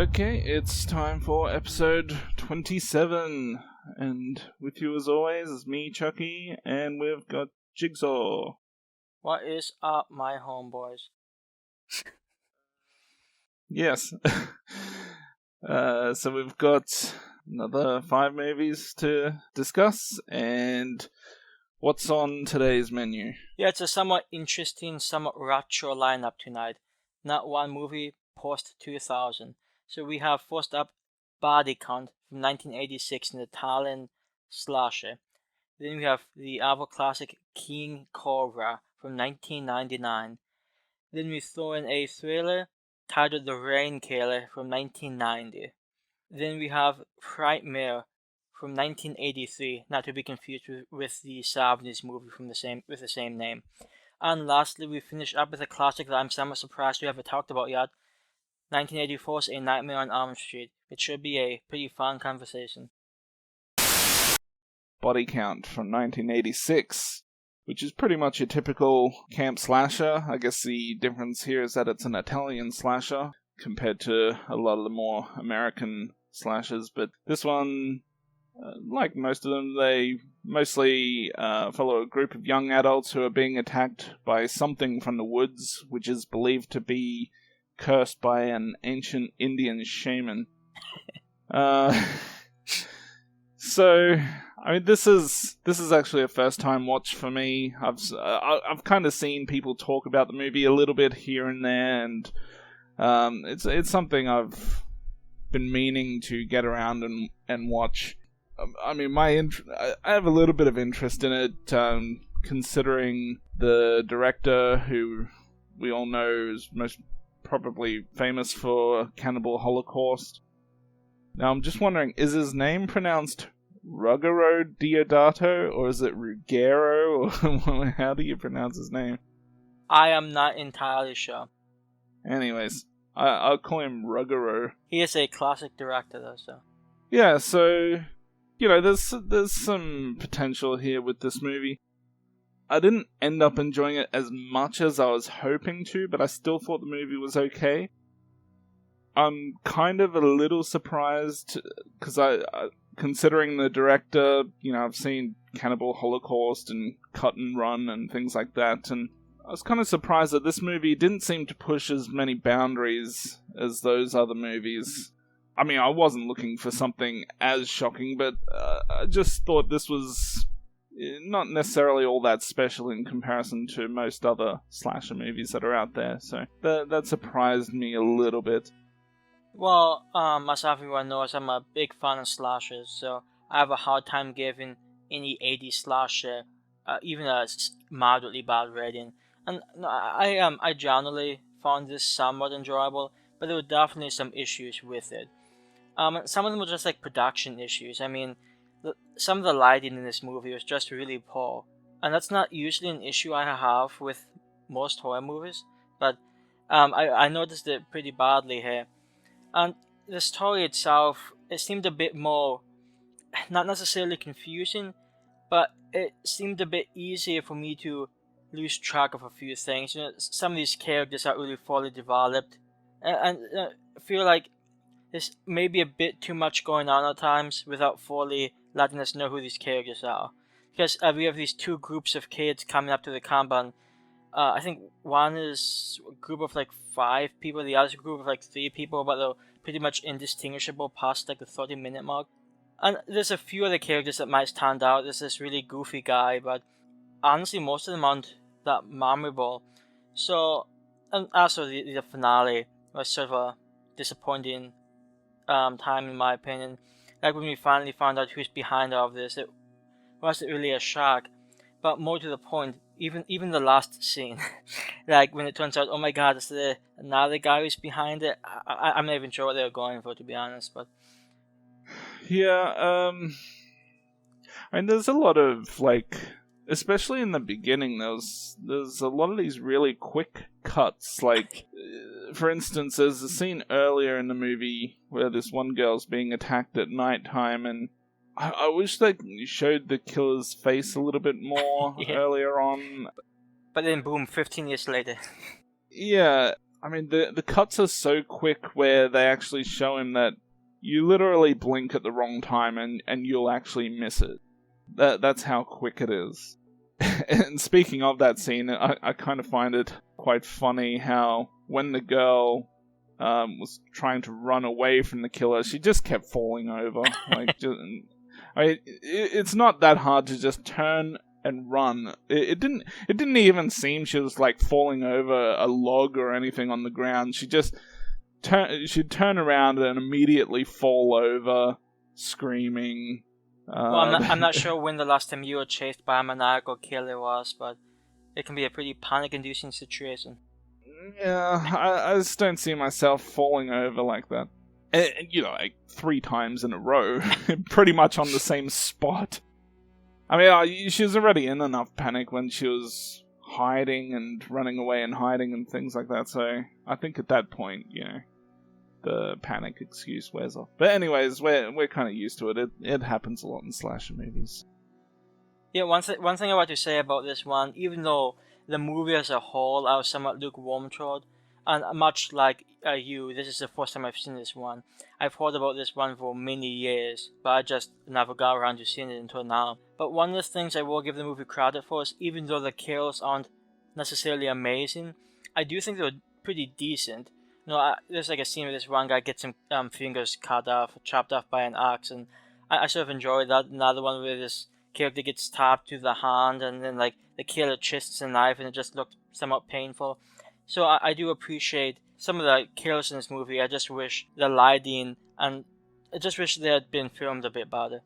Okay, it's time for episode 27, and with you as always is me, Chucky, and we've got Jigsaw. What is up, my homeboys? Yes. So we've got another 5 movies to discuss, and what's on today's menu? Yeah, it's a somewhat interesting, somewhat retro lineup tonight. Not one movie post-2000. So we have first up Body Count from 1986 in the Italian slasher. Then we have the Apple classic King Cobra from 1999. Then we throw in a thriller titled The Rain Killer from 1990. Then we have Frightmare from 1983, not to be confused with the Japanese movie with the same name. And lastly, we finish up with a classic that I'm somewhat surprised we haven't talked about yet. 1984's A Nightmare on Elm Street. It should be a pretty fun conversation. Body Count from 1986, which is pretty much a typical camp slasher. I guess the difference here is that it's an Italian slasher compared to a lot of the more American slashers, but this one, like most of them, they mostly follow a group of young adults who are being attacked by something from the woods, which is believed to be cursed by an ancient Indian shaman. So, I mean, this is actually a first time watch for me. I've kind of seen people talk about the movie a little bit here and there, and it's something I've been meaning to get around and watch. I mean, I have a little bit of interest in it, considering the director, who we all know is most probably famous for Cannibal Holocaust. Now, I'm just wondering, is his name pronounced Ruggero Deodato, or is it Ruggero, or how do you pronounce his name? I am not entirely sure. Anyways, I'll call him Ruggero. He is a classic director, though, so. Yeah, so, you know, there's some potential here with this movie. I didn't end up enjoying it as much as I was hoping to, but I still thought the movie was okay. I'm kind of a little surprised, because considering the director, you know, I've seen Cannibal Holocaust and Cut and Run and things like that, and I was kind of surprised that this movie didn't seem to push as many boundaries as those other movies. I mean, I wasn't looking for something as shocking, but I just thought this was not necessarily all that special in comparison to most other slasher movies that are out there, so that surprised me a little bit. Well, as everyone knows, I'm a big fan of slashers, so I have a hard time giving any 80s slasher even a moderately bad rating. And I generally found this somewhat enjoyable, but there were definitely some issues with it. Some of them were just like production issues. I mean, some of the lighting in this movie was just really poor, and that's not usually an issue I have with most horror movies, but I noticed it pretty badly here. And the story itself, it seemed a bit more, not necessarily confusing, but it seemed a bit easier for me to lose track of a few things. You know, some of these characters are really fully developed, and I feel like there's maybe a bit too much going on at times without fully letting us know who these characters are. Because we have these two groups of kids coming up to the compound. I think one is a group of like 5 people, the other group of like 3 people, but they're pretty much indistinguishable past like the 30-minute mark. And there's a few other characters that might stand out. There's this really goofy guy, but honestly, most of them aren't that memorable. So, and also the finale was sort of a disappointing time in my opinion. Like when we finally found out who's behind all of this, it wasn't really a shock. But more to the point, even the last scene, like when it turns out, oh my god, it's another guy who's behind it. I'm not even sure what they were going for, to be honest. But yeah, I mean, there's a lot of like, especially in the beginning, there's a lot of these really quick cuts. Like, for instance, there's a scene earlier in the movie where this one girl's being attacked at nighttime, and I wish they showed the killer's face a little bit more yeah. earlier on. But then boom, 15 years later. Yeah, I mean, the cuts are so quick where they actually show him that you literally blink at the wrong time and you'll actually miss it. That's how quick it is. And speaking of that scene, I kind of find it quite funny how when the girl was trying to run away from the killer, she just kept falling over. It's not that hard to just turn and run. It didn't even seem she was like falling over a log or anything on the ground. She'd turn around and immediately fall over, screaming. Well, I'm not sure when the last time you were chased by a maniacal killer was, but it can be a pretty panic-inducing situation. Yeah, I just don't see myself falling over like that. And, like 3 times in a row, pretty much on the same spot. I mean, she was already in enough panic when she was hiding and running away and hiding and things like that, so I think at that point, the panic excuse wears off. But anyways, we're kind of used to it. It happens a lot in slasher movies. Yeah, one thing I want to say about this one, even though the movie as a whole I was somewhat lukewarm toward, and much like you, this is the first time I've seen this one. I've heard about this one for many years, but I just never got around to seeing it until now. But one of the things I will give the movie credit for is, even though the kills aren't necessarily amazing, I do think they're pretty decent. There's like a scene where this one guy gets his fingers cut off, chopped off by an axe, and I sort of enjoyed that. Another one where this character gets stabbed to the hand, and then like the killer twists a knife, and it just looked somewhat painful. So I do appreciate some of the kills in this movie. I just wish the lighting, and I just wish they had been filmed a bit better.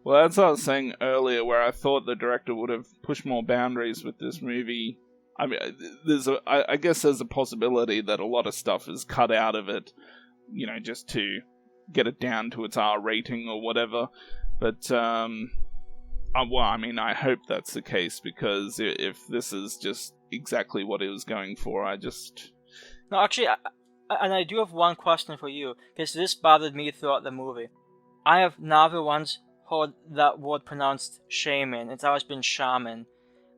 Well, that's what I was saying earlier, where I thought the director would have pushed more boundaries with this movie. I mean, I guess there's a possibility that a lot of stuff is cut out of it, just to get it down to its R rating or whatever. But, I hope that's the case, because if this is just exactly what it was going for, No, actually, I do have one question for you, because this bothered me throughout the movie. I have never once heard that word pronounced shaman. It's always been shaman.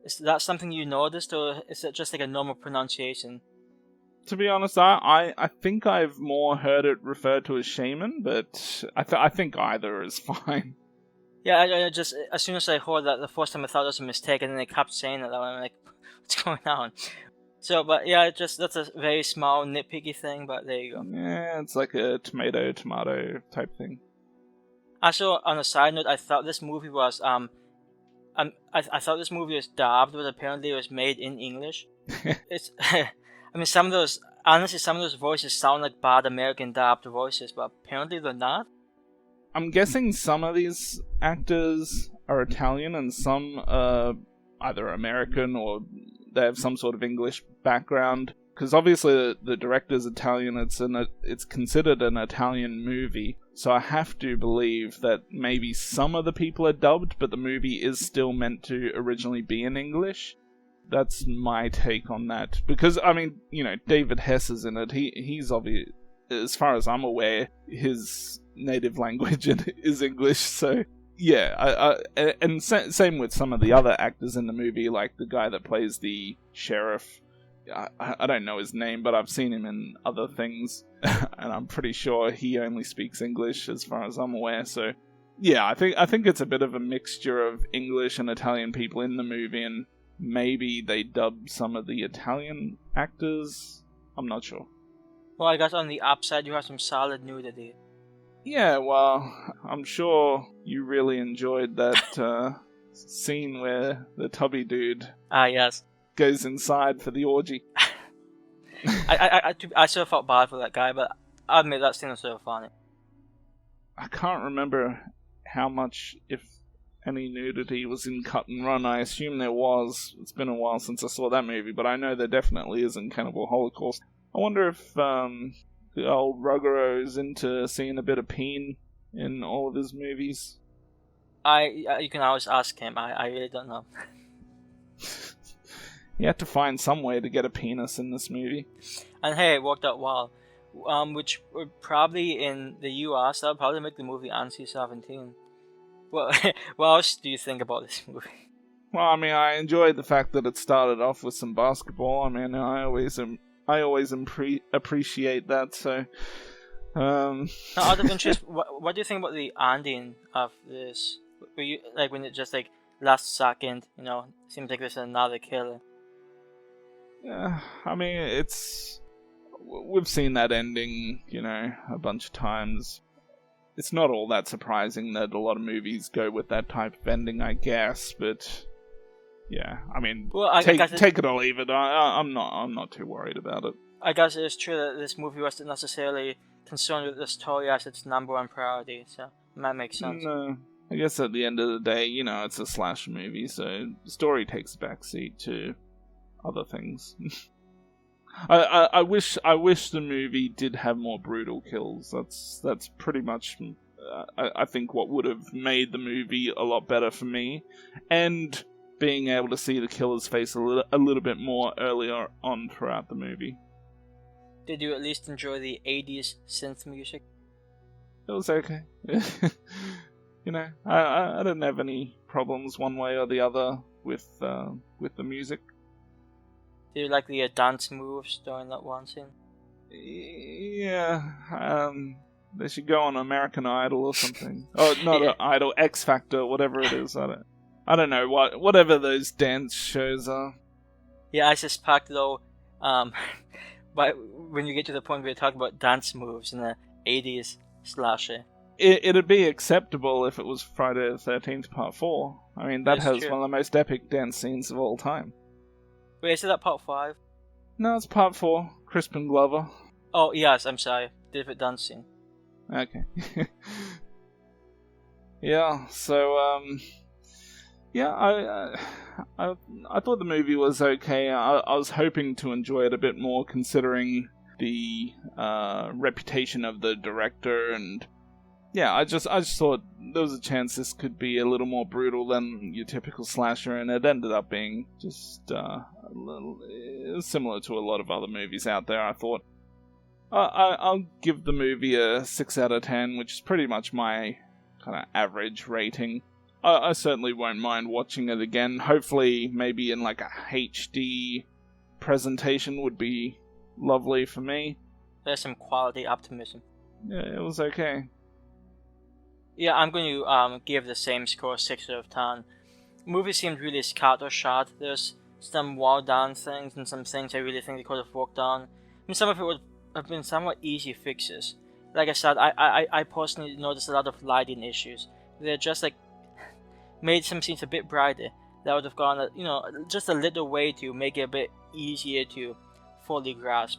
Is that something you noticed, or is it just like a normal pronunciation? To be honest, I think I've more heard it referred to as shaman, but I think either is fine. Yeah, I just, as soon as I heard that the first time, I thought it was a mistake, and then they kept saying it. I'm like, what's going on? So, but yeah, that's a very small nitpicky thing, but there you go. Yeah, it's like a tomato type thing. Also, on a side note, I thought this movie was I thought this movie was dubbed, but apparently it was made in English. It's, I mean, some of those voices sound like bad American dubbed voices, but apparently they're not. I'm guessing some of these actors are Italian and some are either American or they have some sort of English background. Because obviously the director's Italian, it's considered an Italian movie. So I have to believe that maybe some of the people are dubbed, but the movie is still meant to originally be in English. That's my take on that. Because, I mean, David Hess is in it. He's obvious, as far as I'm aware, his native language is English. So, yeah. And same with some of the other actors in the movie, like the guy that plays the sheriff. I don't know his name, but I've seen him in other things, and I'm pretty sure he only speaks English as far as I'm aware. So, yeah, I think it's a bit of a mixture of English and Italian people in the movie, and maybe they dubbed some of the Italian actors. I'm not sure. Well, I guess on the upside, you have some solid nudity. Yeah, well, I'm sure you really enjoyed that scene where the tubby dude. Yes. Goes inside for the orgy. I sort of felt bad for that guy, but I admit that scene was sort of funny. I can't remember how much, if any, nudity was in Cut and Run. I assume there was. It's been a while since I saw that movie, but I know there definitely is in Cannibal Holocaust. I wonder if the old Ruggero into seeing a bit of peen in all of his movies. You can always ask him. I really don't know. You had to find some way to get a penis in this movie. And hey, it worked out well. Which would probably, in the US, that would probably make the movie NC-17. Well, what else do you think about this movie? Well, I mean, I enjoyed the fact that it started off with some basketball. I mean, I always am I always appreciate that. So, Now, out of interest, what do you think about the ending of this? Were you like when it just like last second, seems like there's another killer? yeah, I mean, we've seen that ending, a bunch of times. It's not all that surprising that a lot of movies go with that type of ending, I guess. But yeah, I mean, Well, take it or leave it. I'm not too worried about it. I guess it is true that this movie wasn't necessarily concerned with the story as its number one priority, so that makes sense. No, I guess at the end of the day, it's a slasher movie, so the story takes a backseat to other things. I wish the movie did have more brutal kills. That's pretty much I think what would have made the movie a lot better for me, and being able to see the killer's face a little bit more earlier on throughout the movie. Did you at least enjoy the 80s synth music? It was okay. I didn't have any problems one way or the other with the music. Did you like the dance moves during that one scene? Yeah, they should go on American Idol or something. Oh, not Yeah. Idol, X Factor, whatever it is. I don't know whatever those dance shows are. Yeah, I suspect though, but when you get to the point where you talk about dance moves in the 80s slasher, It'd be acceptable if it was Friday the 13th Part 4. I mean, that has true. one of the most epic dance scenes of all time. Wait, is it that part 5? No, it's Part 4, Crispin Glover. Oh, yes, I'm sorry. David Dunsin. Okay. Yeah, so, yeah, I thought the movie was okay. I was hoping to enjoy it a bit more, considering the reputation of the director, and yeah, I just thought there was a chance this could be a little more brutal than your typical slasher, and it ended up being just a little similar to a lot of other movies out there. I thought I'll give the movie a 6 out of 10, which is pretty much my kind of average rating. I certainly won't mind watching it again. Hopefully, maybe in like a HD presentation would be lovely for me. There's some quality optimism. Yeah, it was okay. Yeah, I'm going to give the same score, 6 out of 10. The movie seemed really scattershot. There's some well-done things and some things I really think they could have worked on. I mean, some of it would have been somewhat easy fixes. Like I said, I personally noticed a lot of lighting issues. They're just like made some scenes a bit brighter. That would have gone, just a little way to make it a bit easier to fully grasp.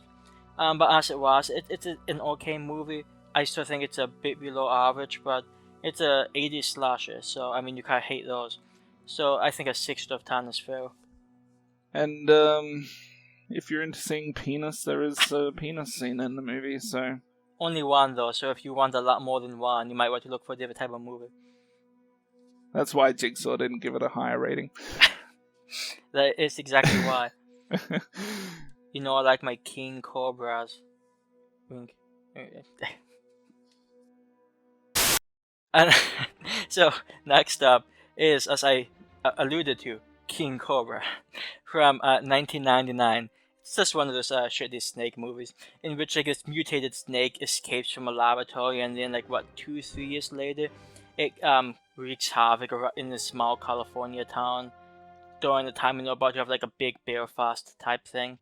But as it was, it's an okay movie. I still think it's a bit below average, but it's a 80s slasher, so I mean you can't hate those. So I think a 6 out of 10 is fair. And if you're into seeing penis, there is a penis scene in the movie, so... Only one though, so if you want a lot more than one, you might want to look for a different type of movie. That's why Jigsaw didn't give it a higher rating. That is exactly why. I like my king cobras. Wink. And so next up is, as I alluded to, King Cobra from 1999. It's just one of those shitty snake movies in which like this mutated snake escapes from a laboratory, and then 2-3 years later, it wreaks havoc in this small California town during the time about to have a big bear fest type thing.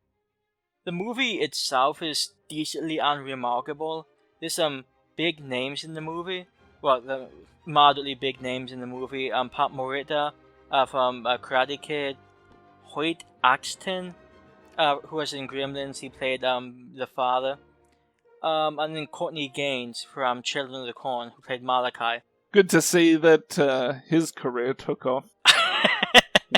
The movie itself is decently unremarkable. There's some big names in the movie. Well, the moderately big names in the movie. Pat Morita from Karate Kid, Hoyt Axton, who was in Gremlins. He played the father, and then Courtney Gaines from Children of the Corn, who played Malachi. Good to see that his career took off.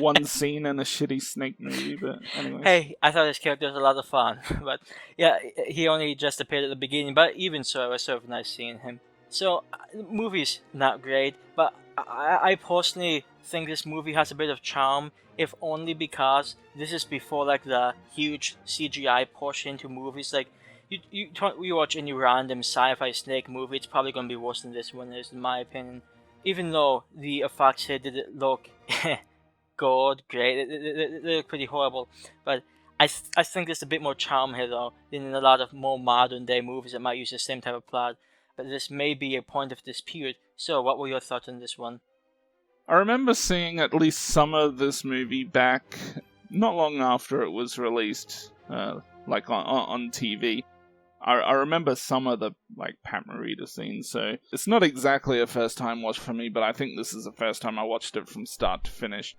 One scene in a shitty snake movie, but anyway. Hey, I thought his character was a lot of fun, but yeah, he only just appeared at the beginning, but even so, it was sort of nice seeing him. So, the movie's not great, but I personally think this movie has a bit of charm, if only because this is before the huge CGI push into movies. You watch any random sci-fi snake movie, it's probably going to be worse than this one is, in my opinion. Even though the effects here didn't look good, great, they look pretty horrible, but I think there's a bit more charm here though than in a lot of more modern day movies that might use the same type of plot. But this may be a point of dispute. So, what were your thoughts on this one? I remember seeing at least some of this movie back not long after it was released, like on TV. I remember some of the like Pat Morita scenes, so it's not exactly a first time watch for me, but I think this is the first time I watched it from start to finish.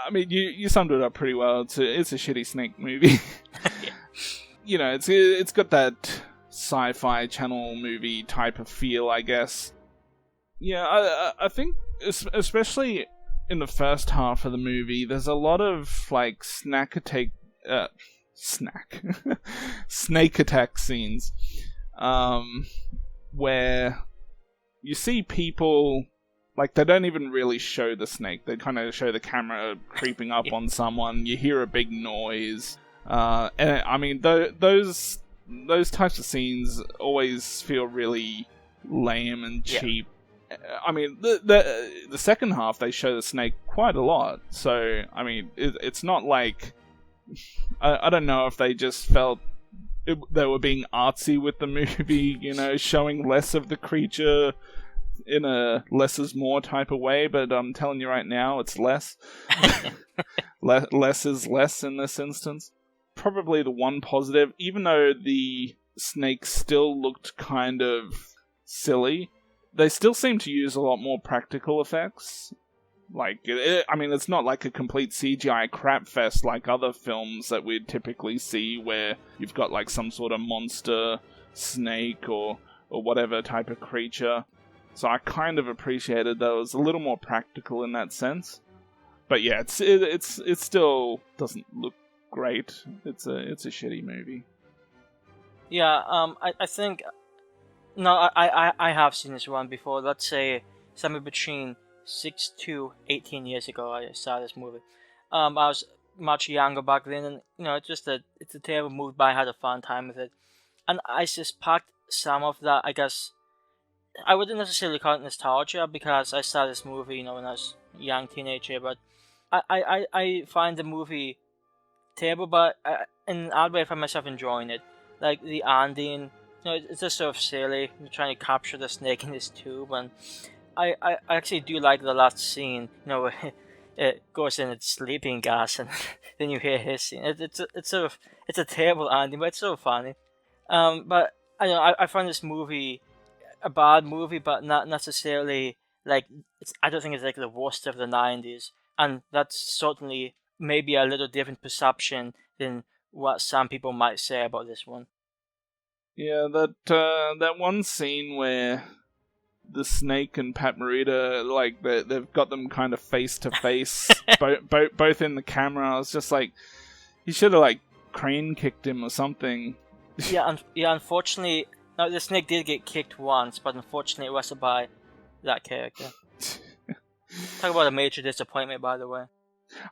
I mean, you summed it up pretty well. It's a shitty snake movie. Yeah. You know, it's got that sci-fi channel movie type of feel, I guess. Yeah, I think especially in the first half of the movie, there's a lot of like snake attack scenes, where you see people. Like, they don't even really show the snake. They kind of show the camera creeping up on someone. You hear a big noise. And I mean, those types of scenes always feel really lame and cheap. Yeah. I mean, the second half, they show the snake quite a lot. So, I mean, it's not like... I don't know if they just felt they were being artsy with the movie, you know, showing less of the creature in a less is more type of way, but I'm telling you right now, it's less. Less is less in this instance. Probably the one positive, even though the snakes still looked kind of silly, they still seem to use a lot more practical effects. Like, I mean, it's not like a complete CGI crap fest like other films that we'd typically see where you've got like some sort of monster snake or whatever type of creature. So I kind of appreciated that it was a little more practical in that sense. But yeah, it still doesn't look great. It's a shitty movie. Yeah, I think no, I have seen this one before. Let's say somewhere between 6 to 18 years ago, I saw this movie. I was much younger back then, and you know, it's a terrible movie, but I had a fun time with it. And I suspect some of that, I guess. I wouldn't necessarily call it nostalgia because I saw this movie, you know, when I was a young teenager. But I find the movie terrible, but in an odd way, I find myself enjoying it. Like the ending, you know, it's just sort of silly. You're trying to capture the snake in this tube, and I actually do like the last scene. You know, where it goes in its sleeping gas, and then you hear his scene. It's a terrible ending, but it's so funny. But I find this movie a bad movie, but not necessarily like I don't think it's like the worst of the 90s, and that's certainly maybe a little different perception than what some people might say about this one. Yeah, that one scene where the snake and Pat Morita, like they've got them kind of face to face, both in the camera. I was just like, you should have like crane kicked him or something. Yeah, unfortunately. Now, the snake did get kicked once, but unfortunately it wasn't by that character. Talk about a major disappointment, by the way.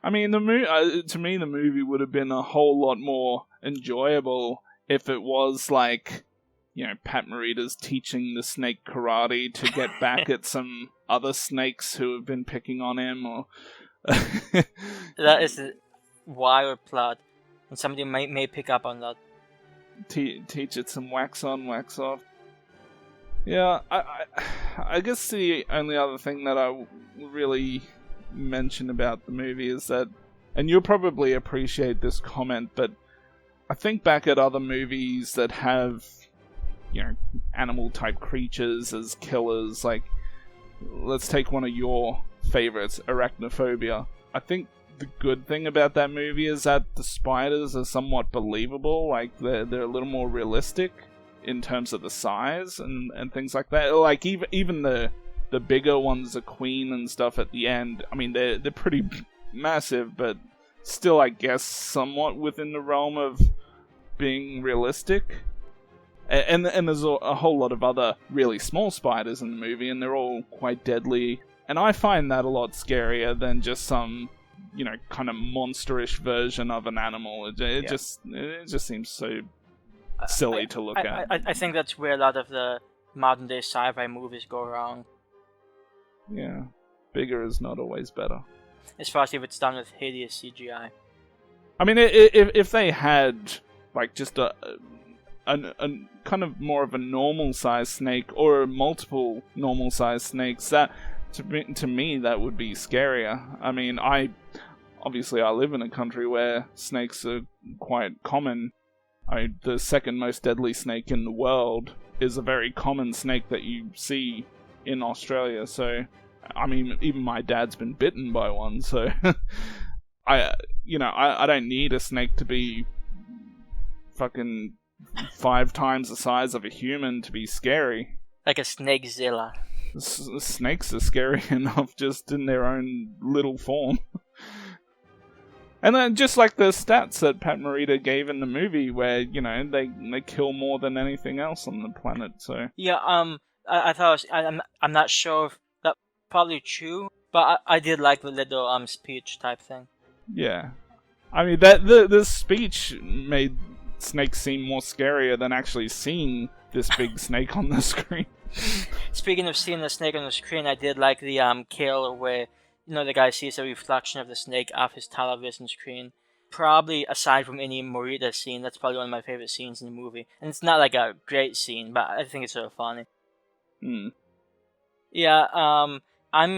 I mean, to me, the movie would have been a whole lot more enjoyable if it was like, you know, Pat Morita's teaching the snake karate to get back at some other snakes who have been picking on him, or... That is a wild plot, and somebody may pick up on that. Teach it some wax on, wax off. Yeah, I guess the only other thing that I really mention about the movie is that, and you'll probably appreciate this comment, but I think back at other movies that have, you know, animal-type creatures as killers, like, let's take one of your favorites, Arachnophobia. I think the good thing about that movie is that the spiders are somewhat believable, like they're a little more realistic in terms of the size and things like that. Like even the bigger ones, the queen and stuff at the end, I mean they're pretty massive, but still I guess somewhat within the realm of being realistic. And there's a whole lot of other really small spiders in the movie, and they're all quite deadly. And I find that a lot scarier than just some, you know, kind of monsterish version of an animal. It just seems so silly to look at. I think that's where a lot of the modern day sci-fi movies go wrong. Yeah, bigger is not always better. Especially if it's done with hideous CGI. I mean, if they had like just a kind of more of a normal sized snake or multiple normal sized snakes, that to me that would be scarier. I mean, obviously I live in a country where snakes are quite common. The second most deadly snake in the world is a very common snake that you see in Australia. So, I mean, even my dad's been bitten by one. So, I don't need a snake to be fucking 5 times the size of a human to be scary. Like a snakezilla. Snakes are scary enough just in their own little form. And then just like the stats that Pat Morita gave in the movie, where they kill more than anything else on the planet. So yeah, I thought I'm not sure if that's probably true, but I did like the little speech type thing. Yeah, I mean that the speech made snakes seem more scarier than actually seeing this big snake on the screen. Speaking of seeing the snake on the screen, I did like the kill where the guy sees a reflection of the snake off his television screen. Probably, aside from any Morita scene, that's probably one of my favorite scenes in the movie. And it's not like a great scene, but I think it's sort of funny. Yeah, I'm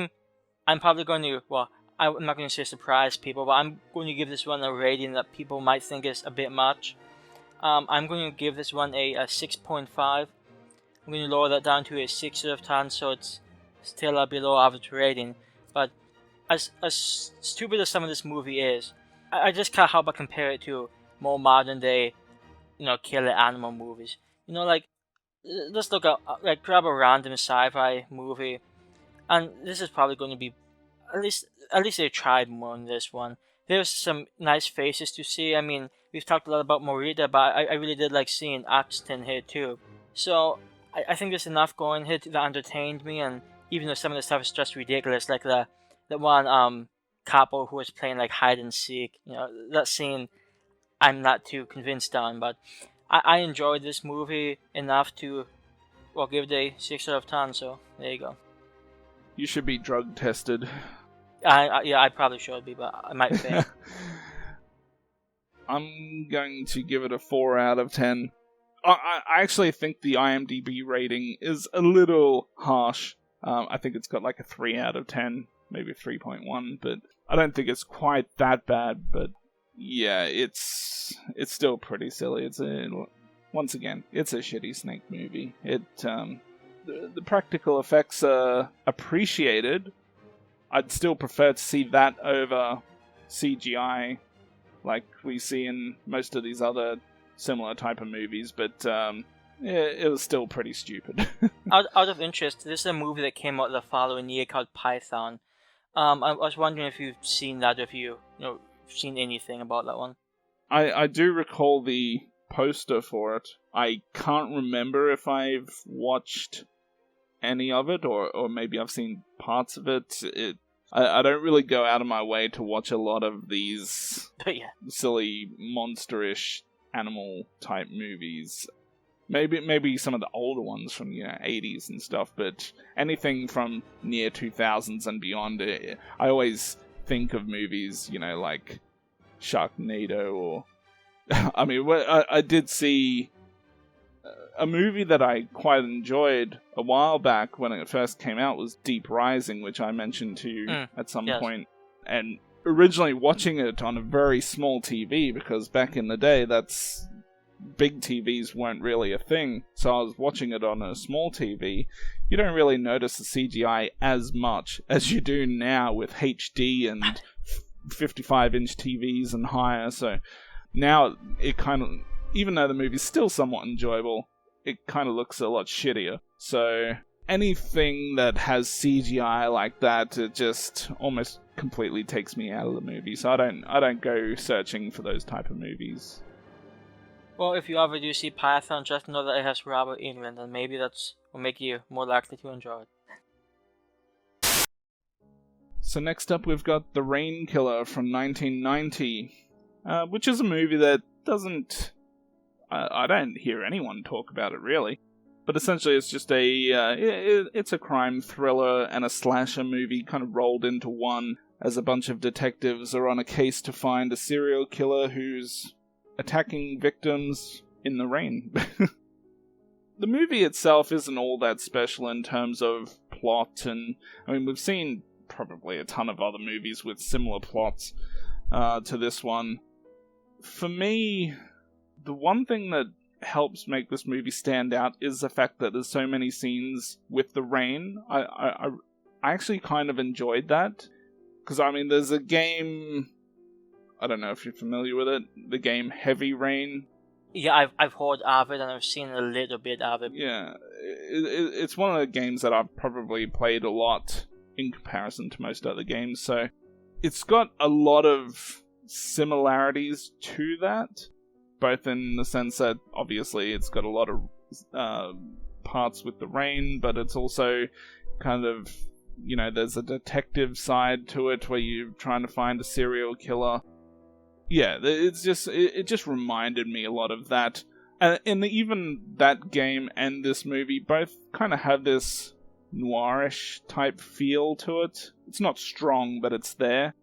probably going to, well, I'm not going to say surprise people, but I'm going to give this one a rating that people might think is a bit much. I'm going to give this one a 6.5. I'm going to lower that down to a 6 out of 10, so it's still a below average rating. But as stupid as some of this movie is, I just can't help but compare it to more modern day, killer animal movies. Like, let's look at, grab a random sci-fi movie, and this is probably going to be, at least they tried more on this one. There's some nice faces to see. I mean, we've talked a lot about Morita, but I really did like seeing Axton here too. So, I think there's enough going here that entertained me, and even though some of the stuff is just ridiculous, like the one couple who was playing like hide and seek, that scene I'm not too convinced on, but I enjoyed this movie enough to, give it a 6 out of 10, so there you go. You should be drug tested. I probably should be, but I might fail. I'm going to give it a 4 out of 10. I actually think the IMDb rating is a little harsh. I think it's got like a 3 out of 10, maybe 3.1, but I don't think it's quite that bad. But yeah, it's still pretty silly. Once again, it's a shitty snake movie. The practical effects are appreciated. I'd still prefer to see that over CGI, like we see in most of these other similar type of movies, but it was still pretty stupid. out of interest, this is a movie that came out the following year called Python. I was wondering if you've seen that, if you seen anything about that one. I do recall the poster for it. I can't remember if I've watched any of it, or maybe I've seen parts of it. I don't really go out of my way to watch a lot of these silly, monsterish animal type movies. Maybe some of the older ones from 80s and stuff, but anything from near 2000s and beyond, I always think of movies, like Sharknado, or I mean, I did see a movie that I quite enjoyed a while back when it first came out was Deep Rising, which I mentioned to you at some point. And originally watching it on a very small TV, because back in the day, big TVs weren't really a thing. So I was watching it on a small TV. You don't really notice the CGI as much as you do now with HD and 55-inch TVs and higher. So now it kind of, even though the movie's still somewhat enjoyable, it kind of looks a lot shittier. So anything that has CGI like that, it just almost completely takes me out of the movie. So I don't go searching for those type of movies. Well, if you ever do see Python, just know that it has Robert Englund, and maybe that's will make you more likely to enjoy it. So next up, we've got The Rain Killer from 1990, which is a movie that doesn't... I don't hear anyone talk about it, really. But essentially, it's just it's a crime thriller and a slasher movie kind of rolled into one. as a bunch of detectives are on a case to find a serial killer who's attacking victims in the rain. The movie itself isn't all that special in terms of plot, and I mean, we've seen probably a ton of other movies with similar plots to this one. For me, the one thing that helps make this movie stand out is the fact that there's so many scenes with the rain. I actually kind of enjoyed that, because I mean, there's a game, I don't know if you're familiar with it, the game Heavy Rain. Yeah, I've heard of it and I've seen a little bit of it. Yeah, it's one of the games that I've probably played a lot in comparison to most other games, so it's got a lot of similarities to that, both in the sense that obviously it's got a lot of parts with the rain, but it's also kind of, you know, there's a detective side to it where you're trying to find a serial killer. Yeah, it's just it just reminded me a lot of that, and even that game and this movie both kind of have this noirish type feel to it. It's not strong, but it's there,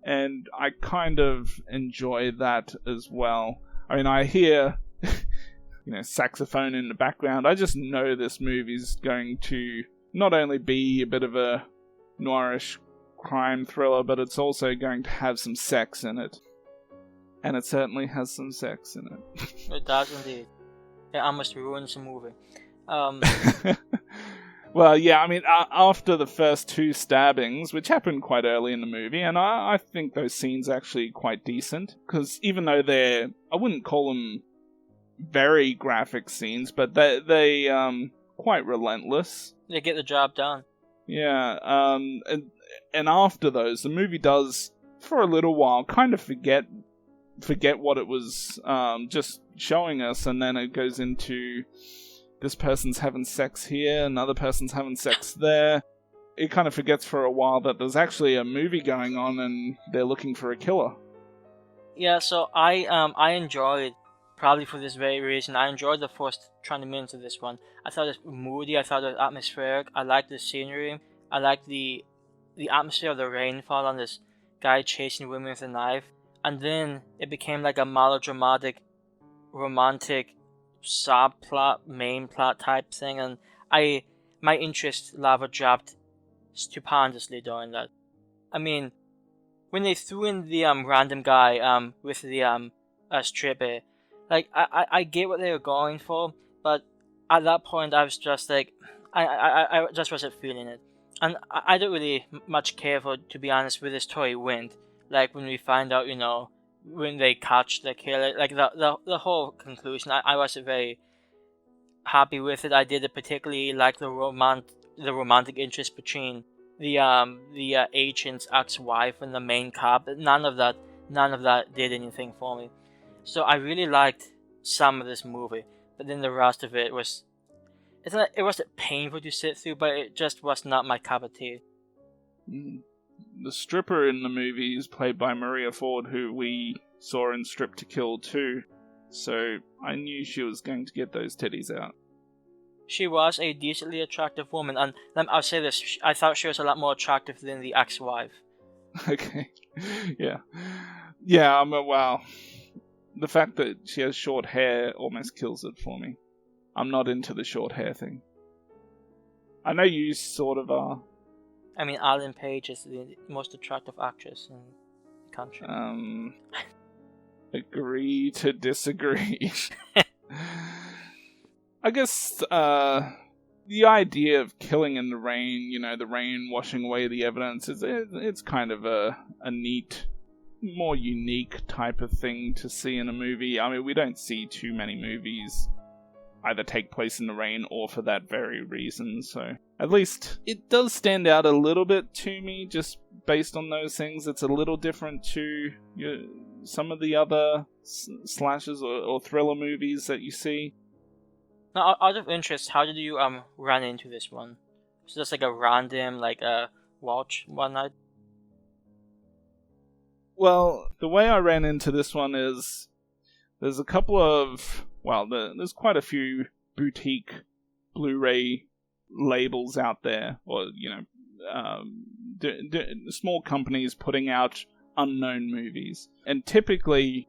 and I kind of enjoy that as well. I mean, I hear saxophone in the background. I just know this movie's going to not only be a bit of a noirish crime thriller, but it's also going to have some sex in it. And it certainly has some sex in it. It does indeed. It almost ruins the movie. Well, yeah, I mean, after the first two stabbings, which happened quite early in the movie, and I think those scenes are actually quite decent, because even though I wouldn't call them very graphic scenes, but they quite relentless. They get the job done. Yeah, and after those, the movie does, for a little while, kind of forget what it was just showing us, and then it goes into this person's having sex here, another person's having sex there. It kind of forgets for a while that there's actually a movie going on and they're looking for a killer. Yeah, so I enjoyed, probably for this very reason, I enjoyed the first 20 minutes of this one. I thought it was moody, I thought it was atmospheric, I liked the scenery, I liked the atmosphere of the rainfall on this guy chasing women with a knife. And then it became like a melodramatic, romantic subplot, main plot type thing, and my interest level dropped stupendously during that. I mean, when they threw in the random guy with the stripper, like I get what they were going for, but at that point I was just like, I just wasn't feeling it, and I don't really much care for, to be honest, where the story went. Like when we find out, when they catch the killer, like the whole conclusion, I wasn't very happy with it. I didn't particularly like the romantic interest between the agent's ex-wife and the main cop. None of that did anything for me. So I really liked some of this movie, but then the rest of it wasn't painful to sit through, but it just was not my cup of tea. The stripper in the movie is played by Maria Ford, who we saw in Strip to Kill 2, so I knew she was going to get those titties out. She was a decently attractive woman, and I'll say this, I thought she was a lot more attractive than the ex-wife. Okay, yeah. Yeah, wow. The fact that she has short hair almost kills it for me. I'm not into the short hair thing. I know you sort of are. I mean, Ellen Page is the most attractive actress in the country. Agree to disagree. I guess, the idea of killing in the rain, the rain washing away the evidence, it's kind of a neat, more unique type of thing to see in a movie. I mean, we don't see too many movies either take place in the rain or for that very reason, so at least it does stand out a little bit to me just based on those things. It's a little different to some of the other slashers or thriller movies that you see. Now, out of interest, how did you run into this one? Was it just like a random watch one night? Well, the way I ran into this one is there's a couple of there's quite a few boutique Blu-ray labels out there, or small companies putting out unknown movies. And typically,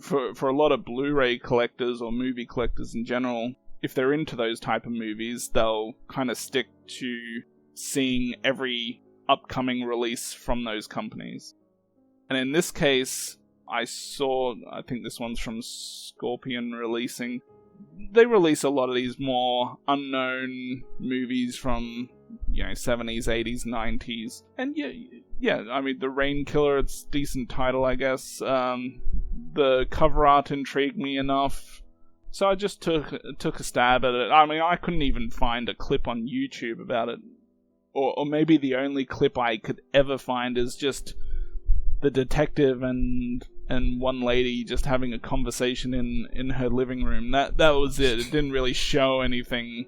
for a lot of Blu-ray collectors or movie collectors in general, if they're into those type of movies, they'll kind of stick to seeing every upcoming release from those companies. And in this case, I think this one's from Scorpion Releasing. They release a lot of these more unknown movies from, 70s, 80s, 90s. And yeah, I mean, The Rain Killer, it's a decent title, I guess. The cover art intrigued me enough, so I just took a stab at it. I mean, I couldn't even find a clip on YouTube about it. Or maybe the only clip I could ever find is just the detective and one lady just having a conversation in her living room. That was it. It didn't really show anything.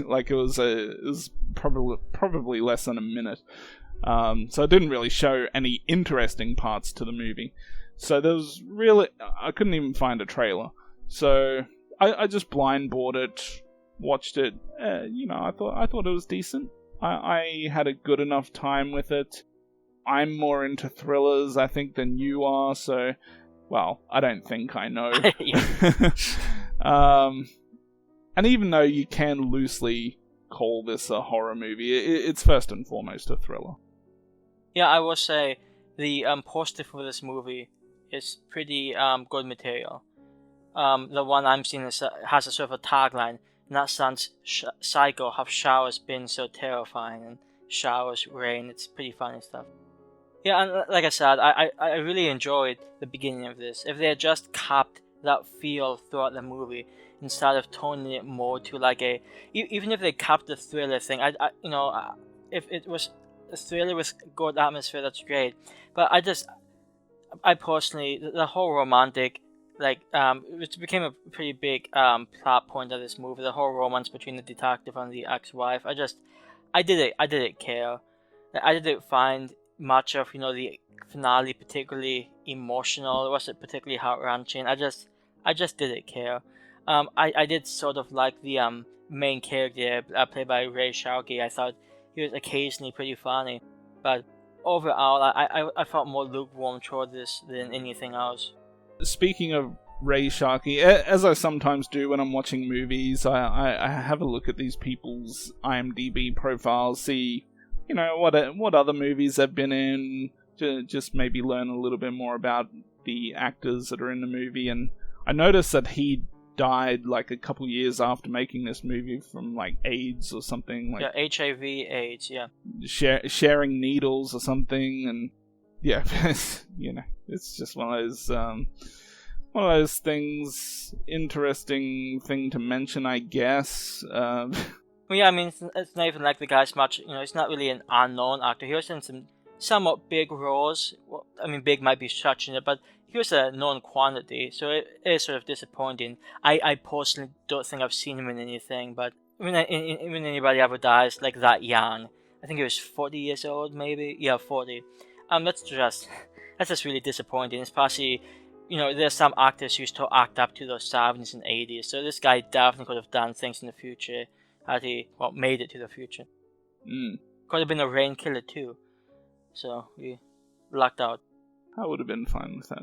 Like it was probably less than a minute. So it didn't really show any interesting parts to the movie. So I couldn't even find a trailer. So I just blind bought it, watched it. I thought it was decent. I had a good enough time with it. I'm more into thrillers, I think, than you are, so... Well, I don't think I know. And even though you can loosely call this a horror movie, it's first and foremost a thriller. Yeah, I will say the poster for this movie is pretty good material. The one I'm seeing has a sort of a tagline, and that sounds psycho, have showers been so terrifying, and showers, rain, it's pretty funny stuff. Yeah, and like I said, I really enjoyed the beginning of this. If they had just kept that feel throughout the movie, instead of toning it more to like even if they kept the thriller thing, if it was a thriller with good atmosphere, that's great. But I personally, the whole romantic, it became a pretty big plot point of this movie. The whole romance between the detective and the ex-wife. I didn't care. I didn't find much of the finale particularly emotional. It wasn't particularly heart-wrenching. I just didn't care. I did sort of like the main character played by Ray Sharkey. I thought he was occasionally pretty funny, but overall, I felt more lukewarm toward this than anything else. Speaking of Ray Sharkey, as I sometimes do when I'm watching movies, I have a look at these people's IMDb profiles, see what other movies they've been in, just maybe learn a little bit more about the actors that are in the movie. And I noticed that he died like a couple years after making this movie from like AIDS or something. Like, yeah, HIV AIDS, yeah. Sharing needles or something, and yeah, it's just one of those things. Interesting thing to mention, I guess. Well, yeah, I mean, it's not even like the guy's much, he's not really an unknown actor. He was in some somewhat big roles. Well, I mean, big might be stretching it, but he was a known quantity, so it is sort of disappointing. I personally don't think I've seen him in anything, but when anybody ever dies like that young, I think he was 40 years old, maybe? Yeah, 40. That's just really disappointing, especially, there's some actors who still act up to those 70s and 80s, so this guy definitely could have done things in the future. Had he made it to the future. Could have been a Rain Killer too. So we lucked out. I would have been fine with that.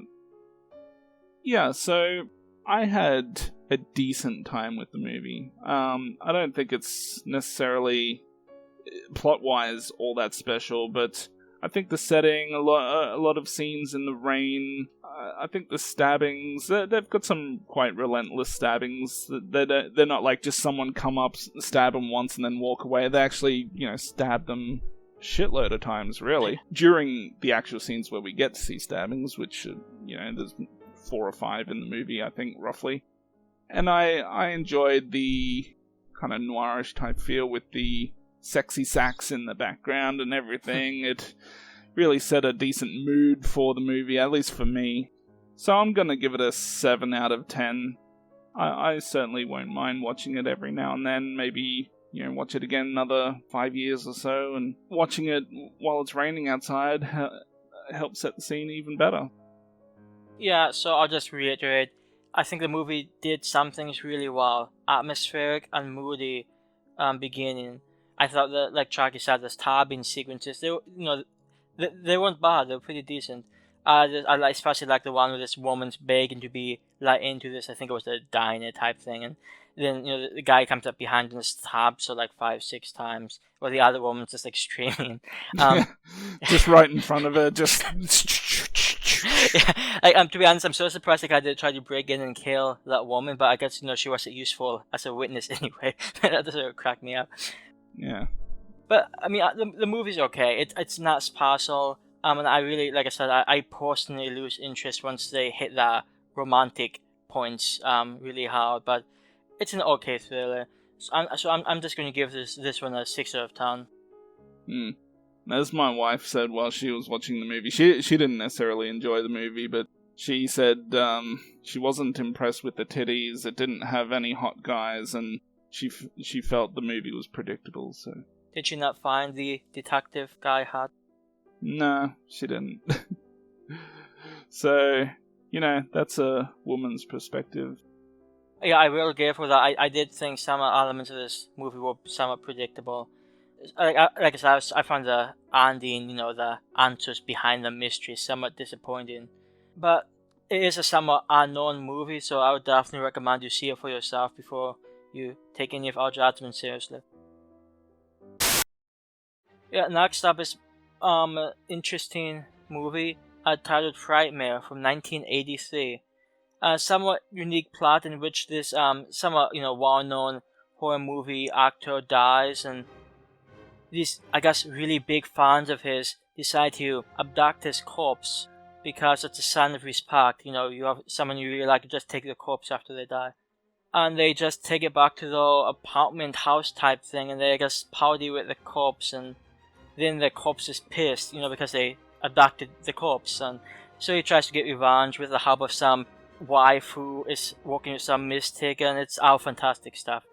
Yeah, so I had a decent time with the movie. I don't think it's necessarily plot-wise all that special, but I think the setting, a lot of scenes in the rain. I think the stabbings, they've got some quite relentless stabbings. They're not like just someone come up, stab them once, and then walk away. They actually, stab them a shitload of times, really. During the actual scenes where we get to see stabbings, which, there's 4 or 5 in the movie, I think, roughly. And I enjoyed the kind of noirish type feel with the sexy sax in the background and everything. It really set a decent mood for the movie, at least for me. So I'm gonna give it a 7 out of 10. I certainly won't mind watching it every now and then. Maybe, watch it again another 5 years or so, and watching it while it's raining outside helps set the scene even better. Yeah, so I'll just reiterate. I think the movie did some things really well. Atmospheric and moody beginning. I thought that, like Chucky said, the stabbing sequences, they weren't bad. They were pretty decent. I especially like the one where this woman's begging to be let into this. I think it was the diner type thing, and then the guy comes up behind and stabs her like 5-6 times, or the other woman's just like screaming, just right in front of her, just. Yeah, like to be honest, I'm so surprised the guy didn't try to break in and kill that woman, but I guess she wasn't useful as a witness anyway. That doesn't crack me up. Yeah. But I mean, the movie's okay. It's not special. And I really, like I said, I personally lose interest once they hit the romantic points really hard. But it's an okay thriller. So I'm just going to give this one a 6 out of 10. As my wife said while she was watching the movie, she didn't necessarily enjoy the movie, but she said she wasn't impressed with the titties. It didn't have any hot guys, and she felt the movie was predictable. So did she not find the detective guy hot? No, she didn't. So, that's a woman's perspective. Yeah, I will give her that. I did think some elements of this movie were somewhat predictable. Like I said, I found the ending, the answers behind the mystery somewhat disappointing. But it is a somewhat unknown movie, so I would definitely recommend you see it for yourself before you take any of our judgments seriously. Yeah, next up is an interesting movie titled Frightmare from 1983. A somewhat unique plot in which this somewhat well-known horror movie actor dies, and these, I guess, really big fans of his decide to abduct his corpse because it's a sign of respect. You have someone you really like, to just take the corpse after they die. And they just take it back to the apartment house type thing, and they just party with the corpse, and then the corpse is pissed, because they abducted the corpse. And so he tries to get revenge with the help of some wife who is working with some mystic, and it's all fantastic stuff.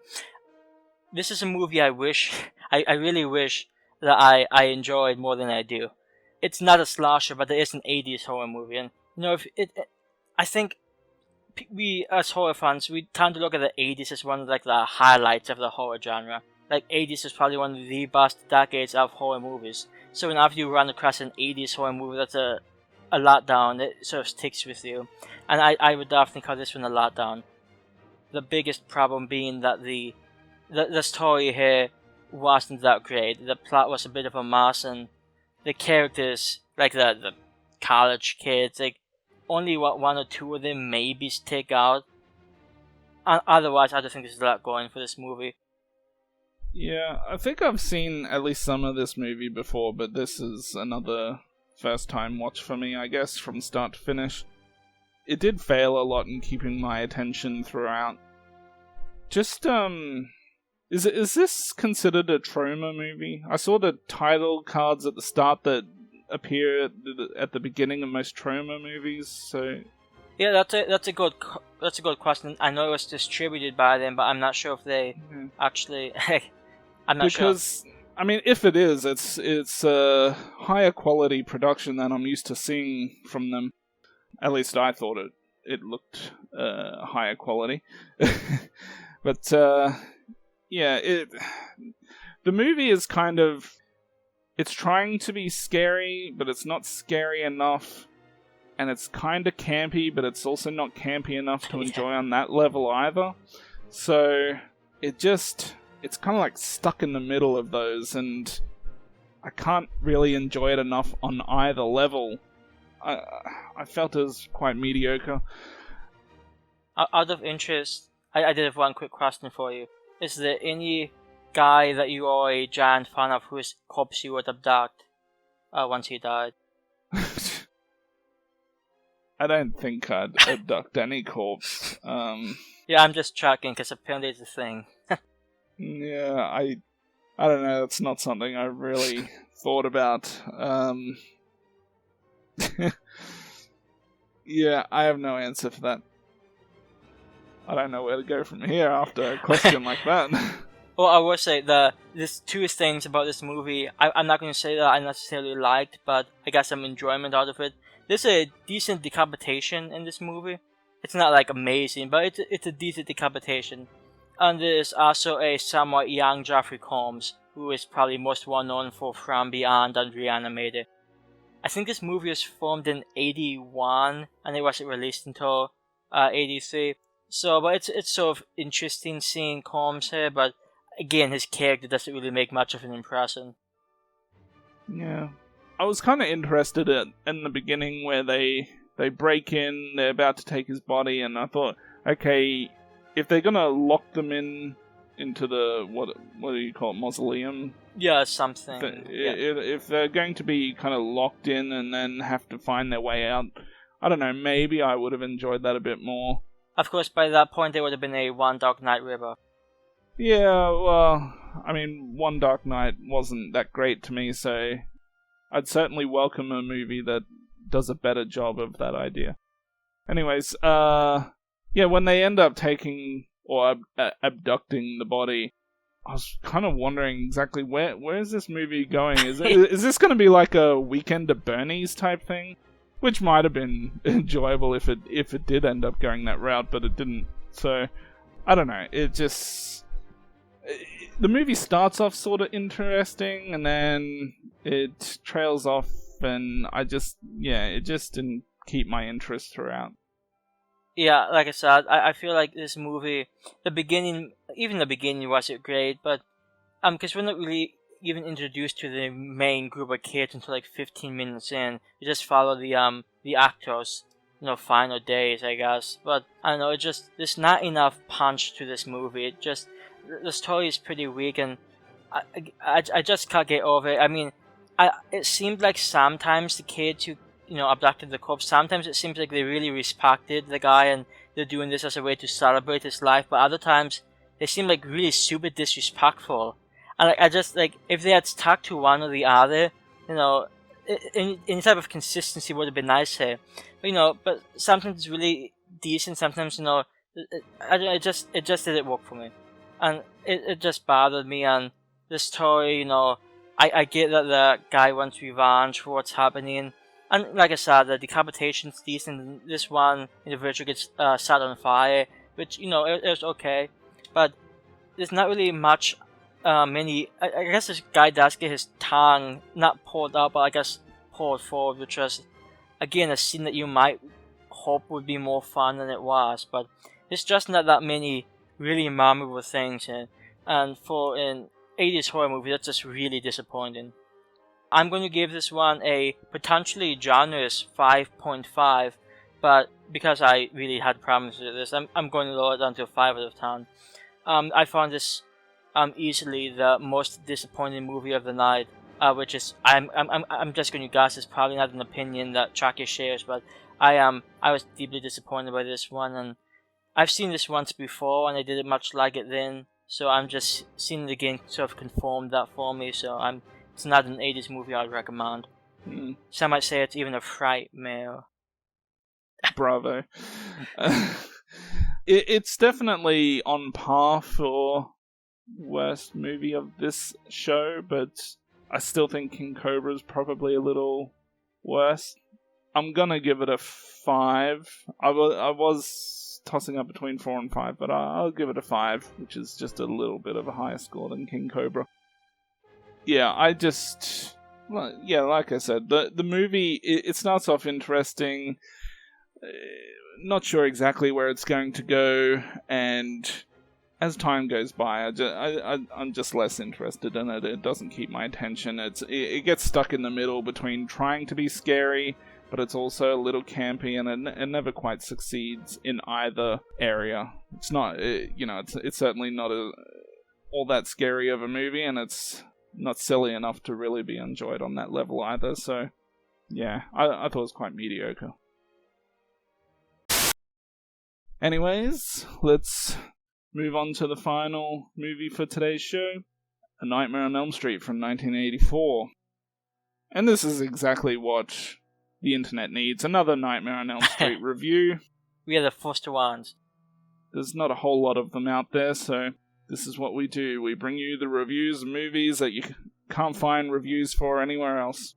This is a movie I really wish that I enjoyed more than I do. It's not a slasher, but it is an 80s horror movie, and I think we as horror fans, we tend to look at the 80s as one of the highlights of the horror genre. Like 80s is probably one of the best decades of horror movies. So whenever you run across an 80s horror movie that's a letdown, it sort of sticks with you. And I would definitely call this one a letdown. The biggest problem being that the story here wasn't that great. The plot was a bit of a mess, and the characters, like the college kids, only one or two of them maybe stick out. And otherwise, I don't think there's a lot going for this movie. Yeah, I think I've seen at least some of this movie before, but this is another first time watch for me, I guess, from start to finish. It did fail a lot in keeping my attention throughout. Just, is this considered a trauma movie? I saw the title cards at the start that appear at the beginning of most trauma movies, so... Yeah, that's a good question. I know it was distributed by them, but I'm not sure if they actually... I'm not sure. Because, I mean, if it is, it's a higher quality production than I'm used to seeing from them. At least I thought it looked higher quality. But, yeah, the movie is kind of... It's trying to be scary, but it's not scary enough. And it's kind of campy, but it's also not campy enough to enjoy on that level either. So, it's kind of stuck in the middle of those, and I can't really enjoy it enough on either level. I felt it was quite mediocre. Out of interest, I did have one quick question for you. Is there any guy that you are a giant fan of whose corpse you would abduct once he died? I don't think I'd abduct any corpse. Yeah, I'm just checking, because apparently it's a thing. Yeah, I don't know, it's not something I've really thought about. Yeah, I have no answer for that. I don't know where to go from here after a question like that. Well, I will say there's two things about this movie. I'm not going to say that I necessarily liked, but I got some enjoyment out of it. There's a decent decapitation in this movie. It's not amazing, but it's a decent decapitation. And there's also a somewhat young Jeffrey Combs who is probably most well known for From Beyond and Reanimated. I think this movie was filmed in 81 and it wasn't released until 83. So, but it's sort of interesting seeing Combs here, but again, his character doesn't really make much of an impression. Yeah. I was kind of interested in the beginning where they break in, they're about to take his body, and I thought, okay, if they're gonna lock them into the, what do you call it, mausoleum? Yeah, something. If they're going to be kind of locked in and then have to find their way out, I don't know, maybe I would have enjoyed that a bit more. Of course, by that point, there would have been a One Dark Night ripoff. Yeah, well, I mean, One Dark Night wasn't that great to me, so I'd certainly welcome a movie that does a better job of that idea. Anyways, yeah, when they end up taking or abducting the body, I was kind of wondering exactly where is this movie going? Is this going to be like a Weekend at Bernie's type thing? Which might have been enjoyable if it did end up going that route, but it didn't. So, I don't know. The movie starts off sort of interesting, and then it trails off, and it just didn't keep my interest throughout. Yeah, like I said, I feel like this movie, the beginning wasn't great, but because we're not really even introduced to the main group of kids until like 15 minutes in. You just follow the actors, final days, I guess. But I don't know, there's not enough punch to this movie. The story is pretty weak, and I just can't get over it. I mean, it seemed like sometimes the kids who abducted the corpse, sometimes it seems like they really respected the guy and they're doing this as a way to celebrate his life, but other times they seem like really super disrespectful. And I just, if they had stuck to one or the other, any type of consistency would have been nice here. But sometimes it's really decent, sometimes, it just didn't work for me. And it just bothered me, and the story, I get that the guy wants revenge for what's happening. And like I said, the decapitation's decent. This one individual gets set on fire, which, it was okay. But there's not really much, I guess this guy does get his tongue, not pulled out, but I guess pulled forward, which was, again, a scene that you might hope would be more fun than it was. But there's just not that many really memorable things here. And for an 80s horror movie, that's just really disappointing. I'm going to give this one a potentially generous 5.5, but because I really had problems with this, I'm going to lower it down to a 5 out of 10. I found this easily the most disappointing movie of the night, which is I'm just going to guess it's probably not an opinion that Chucky shares, but I was deeply disappointed by this one, and I've seen this once before and I didn't much like it then, so I'm just seeing it again sort of confirmed that for me. So it's not an 80s movie I'd recommend. Some might say it's even a frightmare. Bravo. It's definitely on par for worst movie of this show, but I still think King Cobra is probably a little worse. I'm gonna give it a 5. I was tossing up between 4 and 5, but I'll give it a 5, which is just a little bit of a higher score than King Cobra. Yeah, like I said, the movie, it starts off interesting. Not sure exactly where it's going to go, and as time goes by, I'm just less interested in it. It doesn't keep my attention. It gets stuck in the middle between trying to be scary, but it's also a little campy, and it never quite succeeds in either area. It's not, it's certainly not all that scary of a movie, and it's not silly enough to really be enjoyed on that level either. So, yeah, I thought it was quite mediocre. Anyways, let's move on to the final movie for today's show, A Nightmare on Elm Street from 1984. And this is exactly what the internet needs, another Nightmare on Elm Street review. We are the first ones. There's not a whole lot of them out there, so this is what we do. We bring you the reviews of movies that you can't find reviews for anywhere else.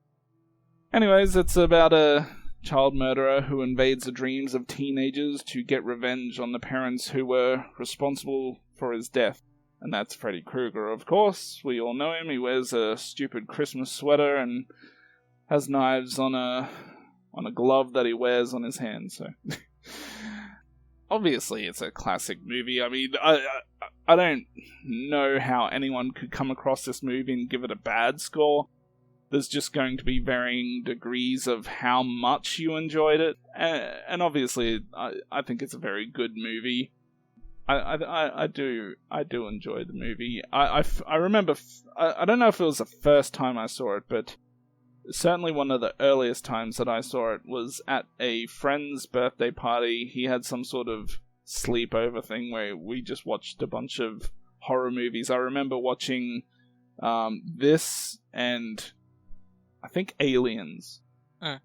Anyways, it's about a child murderer who invades the dreams of teenagers to get revenge on the parents who were responsible for his death. And that's Freddy Krueger, of course. We all know him. He wears a stupid Christmas sweater and has knives on a glove that he wears on his hand. So, obviously, it's a classic movie. I mean, I don't know how anyone could come across this movie and give it a bad score. There's just going to be varying degrees of how much you enjoyed it, and obviously, I think it's a very good movie. I do enjoy the movie. I remember. I don't know if it was the first time I saw it, but certainly one of the earliest times that I saw it was at a friend's birthday party. He had some sort of sleepover thing where we just watched a bunch of horror movies. I remember watching this and I think Aliens. I'm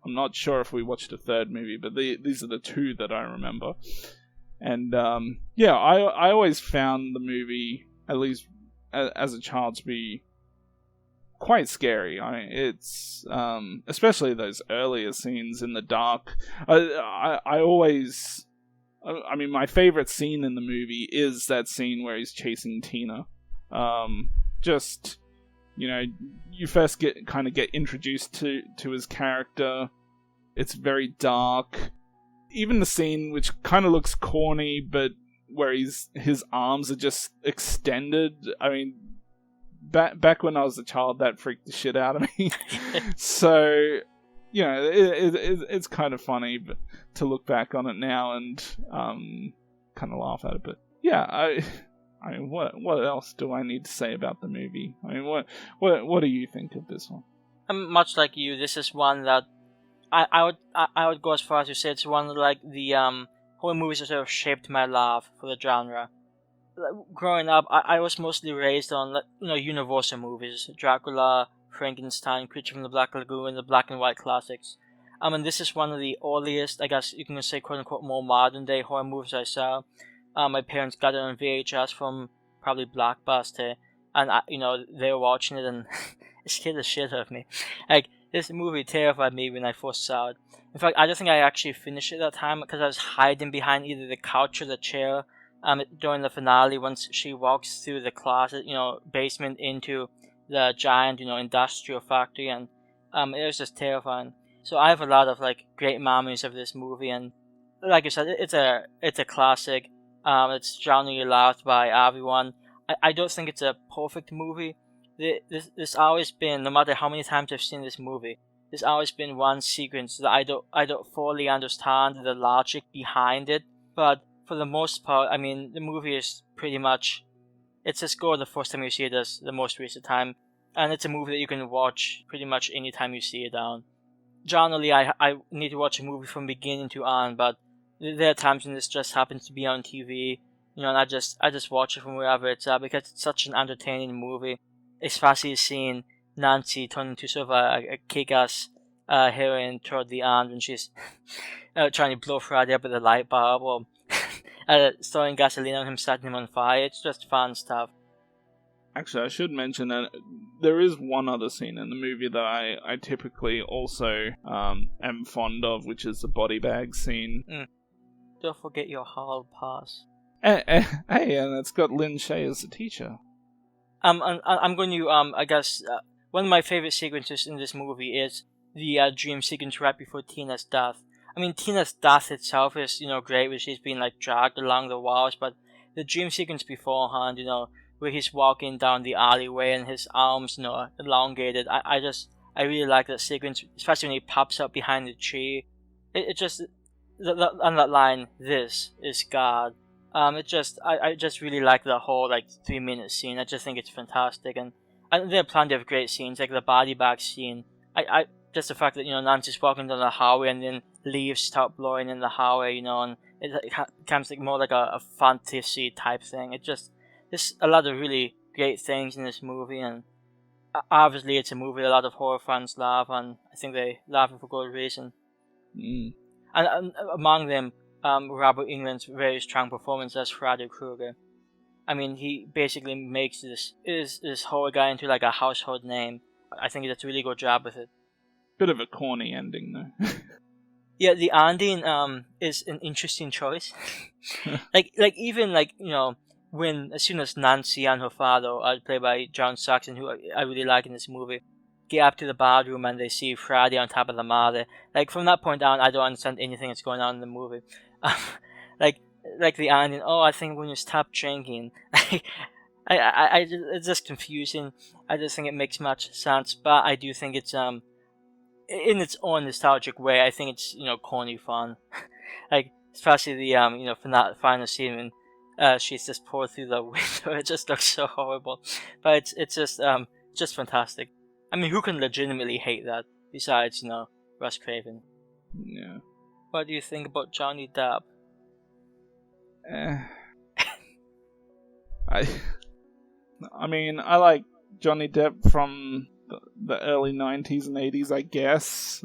not sure if we watched a third movie, but these are the two that I remember. And I always found the movie, at least as a child, to be quite scary. I mean, it's especially those earlier scenes in the dark. I always, I mean, my favorite scene in the movie is that scene where he's chasing Tina. Just, you know, you first get introduced to his character. It's very dark. Even the scene, which kind of looks corny, but where his arms are just extended. I mean, back when I was a child, that freaked the shit out of me. So, you know, it's kind of funny to look back on it now and kind of laugh at it. But yeah, I mean, what else do I need to say about the movie? I mean, what do you think of this one? Much like you, this is one that I would go as far as to say it's one of like the horror movies that sort of shaped my love for the genre. Growing up, I was mostly raised on Universal movies: Dracula, Frankenstein, Creature from the Black Lagoon, the black and white classics. And this is one of the earliest, I guess you can say, quote unquote, more modern day horror movies I saw. My parents got it on VHS from probably Blockbuster, and they were watching it, and it scared the shit out of me. Like, this movie terrified me when I first saw it. In fact, I don't think I actually finished it that time because I was hiding behind either the couch or the chair. During the finale, once she walks through the closet, basement into the giant, industrial factory, and it was just terrifying. So I have a lot of great memories of this movie, and like I said, it's a classic. It's generally loved by everyone. I don't think it's a perfect movie. There's always been, no matter how many times I've seen this movie, there's always been one sequence that I don't fully understand the logic behind it. But for the most part, I mean, the movie is pretty much, it's a score the first time you see it as the most recent time, and it's a movie that you can watch pretty much any time you see it down. Generally, I need to watch a movie from beginning to end, but there are times when this just happens to be on TV, and I just watch it from wherever it's at because it's such an entertaining movie. Especially seeing Nancy turn into sort of a kick-ass heroine toward the end when she's trying to blow Freddy up with a light bulb, or throwing gasoline on him, setting him on fire. It's just fun stuff. Actually, I should mention that there is one other scene in the movie that I typically also am fond of, which is the body bag scene. Don't forget your hall pass. Hey, and it's got Lin Shaye as the teacher. I'm going to, I guess, one of my favorite sequences in this movie is the dream sequence right before Tina's death. I mean, Tina's death itself is, great, where she's being, dragged along the walls, but the dream sequence beforehand, where he's walking down the alleyway and his arms, are elongated. I really like that sequence, especially when he pops up behind the tree. It just, on that line, "This is God." I just really like the whole 3-minute scene. I just think it's fantastic, and there are plenty of great scenes, like the body bag scene. I just the fact that Nancy's walking down the highway and then leaves start blowing in the highway, and it becomes more like a fantasy type thing. There's a lot of really great things in this movie, and obviously it's a movie a lot of horror fans love, and I think they love it for good reason. And among them, Robert Englund's very strong performance as Freddy Krueger. I mean, he basically makes this horror guy into a household name. I think he does a really good job with it. Bit of a corny ending, though. Yeah, the ending is an interesting choice. even when as soon as Nancy and her father, played by John Saxon, who I really like in this movie, get up to the bathroom and they see Friday on top of the mother. Like from that point on, I don't understand anything that's going on in the movie. Like the ending. Oh, I think when you stop drinking, it's just confusing. I just think it makes much sense, but I do think it's in its own nostalgic way. I think it's corny fun, like especially the final scene when she's just poured through the window. It just looks so horrible, but it's just fantastic. I mean, who can legitimately hate that besides Wes Craven? Yeah. What do you think about Johnny Depp? I mean, I like Johnny Depp from the early 90s and 80s, I guess.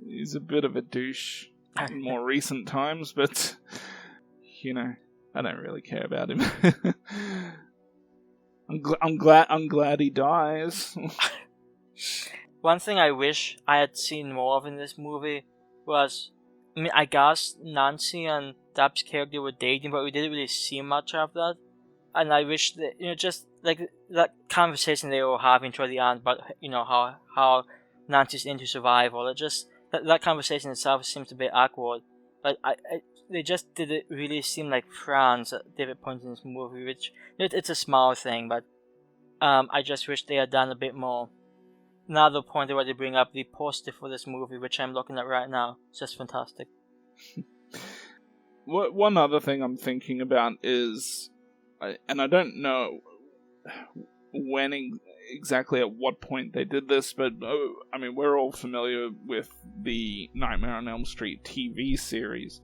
He's a bit of a douche in more recent times, but, I don't really care about him. I'm glad he dies. One thing I wish I had seen more of in this movie was, I guess Nancy and Depp's character were dating, but we didn't really see much of that. And I wish that, just like that conversation they were having toward the end about, how Nancy's into survival. It just, that conversation itself seems a bit awkward. But they just didn't really seem like friends at different points in this movie, which, it's a small thing, but I just wish they had done a bit more. Another point I want to bring up, the poster for this movie, which I'm looking at right now. It's just fantastic. One other thing I'm thinking about is, and I don't know when exactly at what point they did this, but we're all familiar with the Nightmare on Elm Street TV series.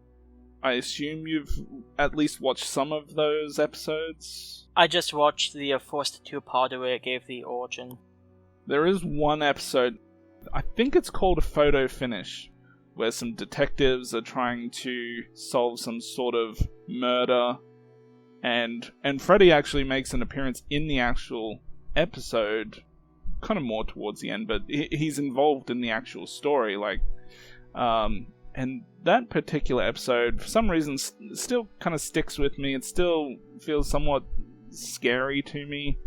I assume you've at least watched some of those episodes? I just watched the first two-parter where it gave the origin. There is one episode, I think it's called A Photo Finish, where some detectives are trying to solve some sort of murder, and Freddy actually makes an appearance in the actual episode, kind of more towards the end, but he's involved in the actual story, and that particular episode, for some reason, still kind of sticks with me. It still feels somewhat scary to me.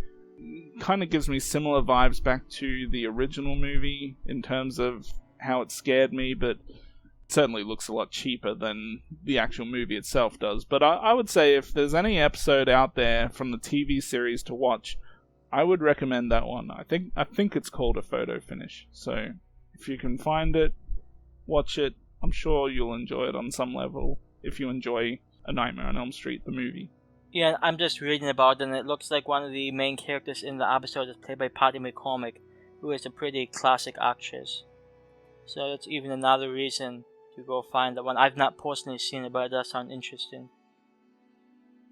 Kind of gives me similar vibes back to the original movie in terms of how it scared me, but certainly looks a lot cheaper than the actual movie itself does. But I would say if there's any episode out there from the TV series to watch, I would recommend that one. I think it's called A Photo Finish. So if you can find it, watch it. I'm sure you'll enjoy it on some level if you enjoy A Nightmare on Elm Street, the movie. Yeah, I'm just reading about it, and it looks like one of the main characters in the episode is played by Patty McCormick, who is a pretty classic actress. So that's even another reason to go find that one. I've not personally seen it, but it does sound interesting.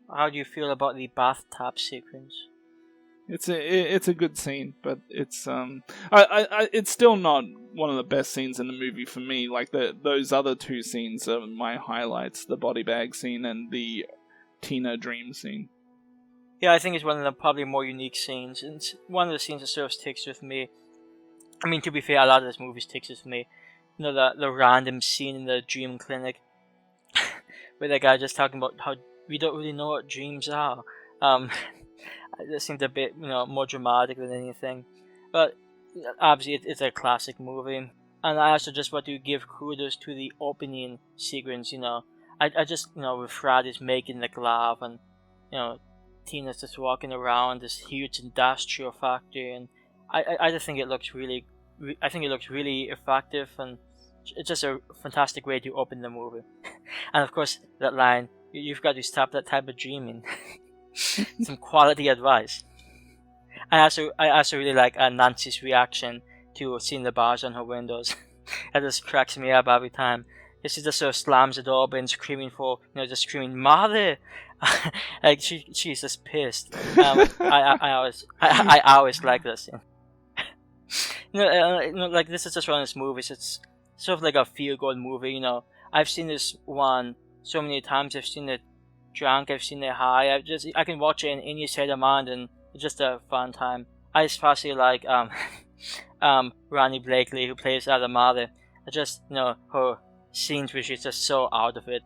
How do you feel about the bathtub sequence? It's a good scene, but it's it's still not one of the best scenes in the movie for me. Like those other two scenes are my highlights: the body bag scene and the Tina dream scene. Yeah, I think it's one of the probably more unique scenes, and it's one of the scenes that sort of sticks with me. I mean, to be fair, a lot of this movie sticks with me. The random scene in the dream clinic where the guy just talking about how we don't really know what dreams are. It seemed a bit, more dramatic than anything. But obviously, it's a classic movie. And I also just want to give kudos to the opening sequence. I just, with Fred is making the glove, and Tina's just walking around this huge industrial factory, and I just think it looks really effective, and it's just a fantastic way to open the movie. And of course, that line, "You've got to stop that type of dreaming." Some quality advice. I also really like Nancy's reaction to seeing the bars on her windows. That just cracks me up every time. She just sort of slams the door open, screaming just screaming, "Mother!" Like she's just pissed. I always like this. Like this is just one of those movies. It's sort of like a feel-good movie. I've seen this one so many times. I've seen it drunk, I've seen it high. I can watch it in any state of mind, and it's just a fun time. I especially like Ronnie Blakely, who plays the mother. Just her scenes where she's just so out of it.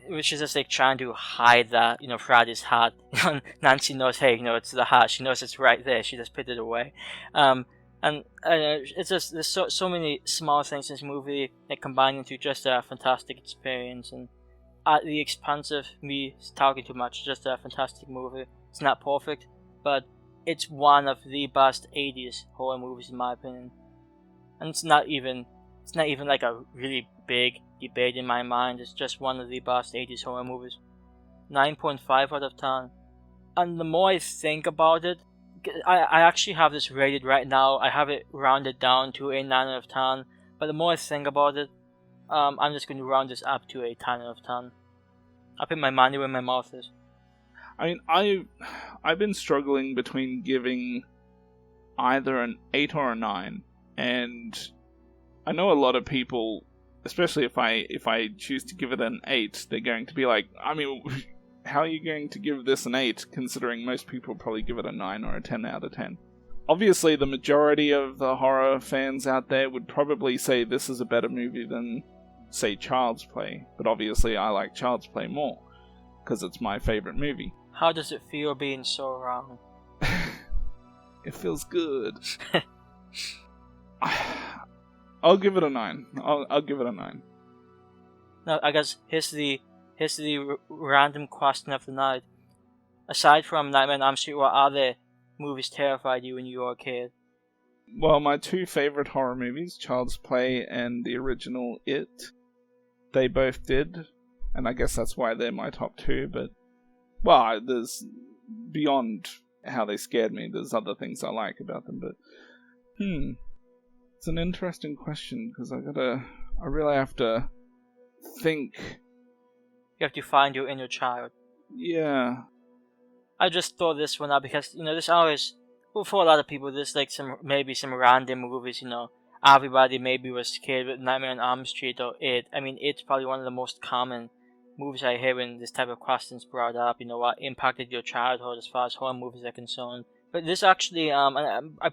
which is just like trying to hide that, Friday's hat. Nancy knows, hey, it's the hat. She knows it's right there. She just put it away. And it's just there's so many small things in this movie that combine into just a fantastic experience. And at the expense of me talking too much, just a fantastic movie. It's not perfect, but it's one of the best 80s horror movies in my opinion. And it's not even like a really big debate in my mind. It's just one of the best 80s horror movies. 9.5 out of 10. And the more I think about it, I actually have this rated right now. I have it rounded down to a 9 out of 10. But the more I think about it, I'm just going to round this up to a 10 out of 10. I put my money where my mouth is. I mean, I've been struggling between giving either an 8 or a 9, and I know a lot of people, especially if I choose to give it an 8, they're going to be like, I mean, how are you going to give this an 8, considering most people probably give it a 9 or a 10 out of 10? Obviously, the majority of the horror fans out there would probably say this is a better movie than, say, Child's Play, but obviously I like Child's Play more, because it's my favorite movie. How does it feel being so wrong? It feels good. I'll give it a 9. I'll give it a 9. Now, I guess here's the random question of the night. Aside from Nightmare on Elm Street, what other movies terrified you when you were a kid? Well, my two favorite horror movies, Child's Play and the original It, they both did, and I guess that's why they're my top 2, but well, there's beyond how they scared me, there's other things I like about them, but it's an interesting question, because I really have to think. You have to find your inner child. Yeah. I just thought this one up because, there's always, well, for a lot of people, there's like some random movies, everybody maybe was scared with Nightmare on Elm Street or It. I mean, it's probably one of the most common movies I hear when this type of questions brought up, what impacted your childhood as far as horror movies are concerned. But this actually, and I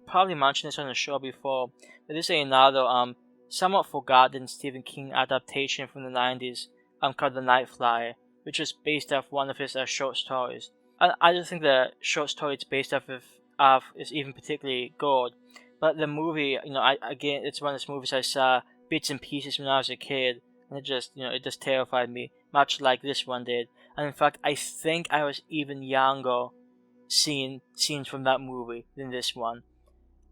probably mentioned this on the show before, but this is another somewhat forgotten Stephen King adaptation from the 90s called The Night Flyer, which is based off one of his short stories. I don't think the short story it's based off of is even particularly good, but the movie, it's one of those movies I saw bits and pieces when I was a kid, and it just terrified me, much like this one did. And in fact, I think I was even younger seeing scenes from that movie than this one.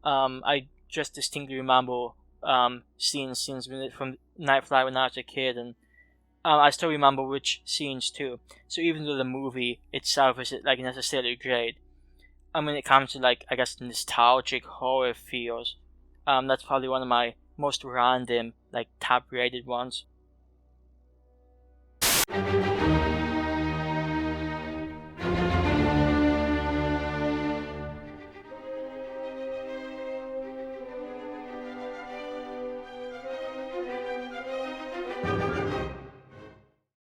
I just distinctly remember seeing scenes from Night Flyer when I was a kid, and I still remember which scenes too. So even though the movie itself isn't like necessarily great, when it comes to like, I guess, nostalgic horror feels, that's probably one of my most random, like, top rated ones.